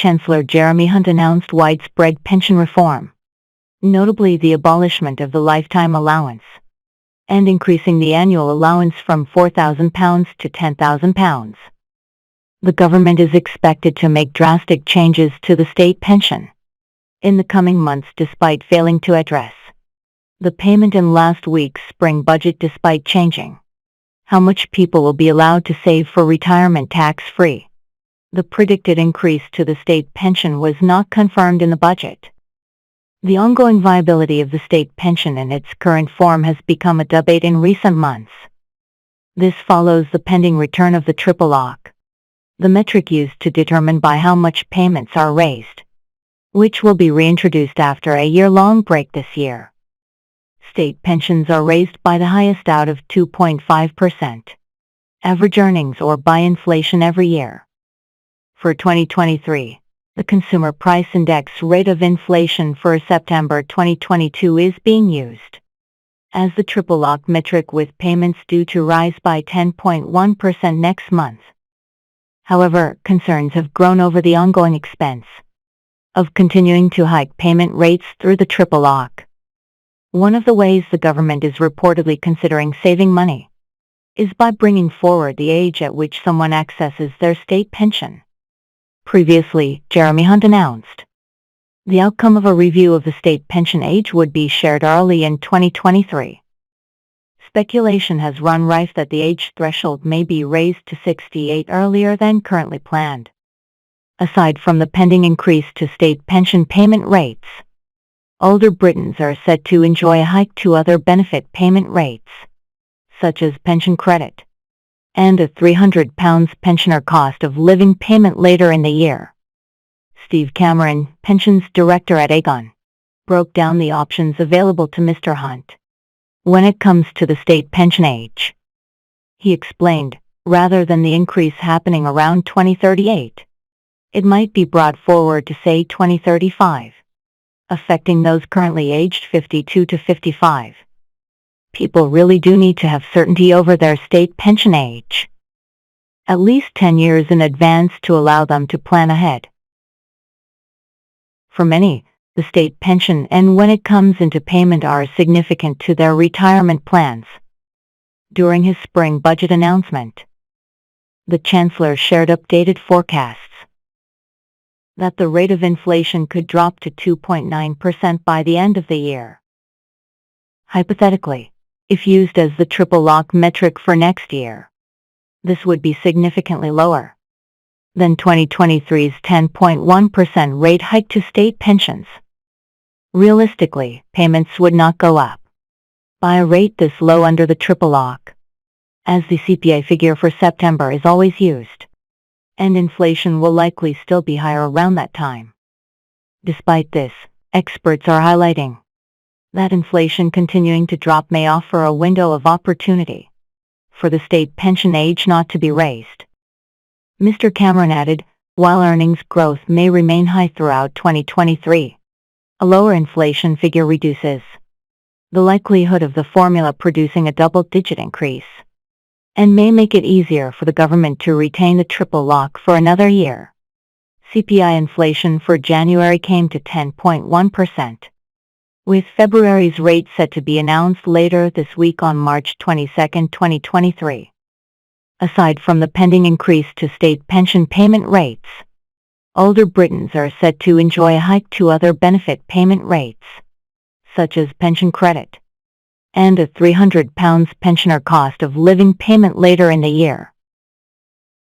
Chancellor Jeremy Hunt announced widespread pension reform, notably the abolishment of the lifetime allowance, and increasing the annual allowance from £4,000 to £10,000. The government is expected to make drastic changes to the state pension in the coming months despite failing to address the payment in last week's spring budget despite changing how much people will be allowed to save for retirement tax-free. The predicted increase to the state pension was not confirmed in the budget. The ongoing viability of the state pension in its current form has become a debate in recent months. This follows the pending return of the triple lock, the metric used to determine by how much payments are raised, which will be reintroduced after a year-long break this year. State pensions are raised by the highest out of 2.5% average earnings or by inflation every year. For 2023, the Consumer Price Index rate of inflation for September 2022 is being used as the triple lock metric, with payments due to rise by 10.1% next month. However, concerns have grown over the ongoing expense of continuing to hike payment rates through the triple lock. One of the ways the government is reportedly considering saving money is by bringing forward the age at which someone accesses their state pension. Previously, Jeremy Hunt announced the outcome of a review of the state pension age would be shared early in 2023. Speculation has run rife that the age threshold may be raised to 68 earlier than currently planned. Aside from the pending increase to state pension payment rates, older Britons are set to enjoy a hike to other benefit payment rates, such as pension credit, and a £300 pensioner cost of living payment later in the year. Steve Cameron, pensions director at Aegon, broke down the options available to Mr. Hunt when it comes to the state pension age. He explained, rather than the increase happening around 2038, it might be brought forward to say 2035, affecting those currently aged 52 to 55. People really do need to have certainty over their state pension age, at least 10 years in advance, to allow them to plan ahead. For many, the state pension and when it comes into payment are significant to their retirement plans. During his spring budget announcement, the Chancellor shared updated forecasts that the rate of inflation could drop to 2.9% by the end of the year. Hypothetically, if used as the triple lock metric for next year, this would be significantly lower than 2023's 10.1% rate hike to state pensions. Realistically, payments would not go up by a rate this low under the triple lock, as the CPI figure for September is always used, and inflation will likely still be higher around that time. Despite this, experts are highlighting that inflation continuing to drop may offer a window of opportunity for the state pension age not to be raised. Mr. Cameron added, while earnings growth may remain high throughout 2023, a lower inflation figure reduces the likelihood of the formula producing a double-digit increase, and may make it easier for the government to retain the triple lock for another year. CPI inflation for January came to 10.1%, with February's rate set to be announced later this week on March 22, 2023. Aside from the pending increase to state pension payment rates, older Britons are set to enjoy a hike to other benefit payment rates, such as pension credit, and a £300 pensioner cost of living payment later in the year.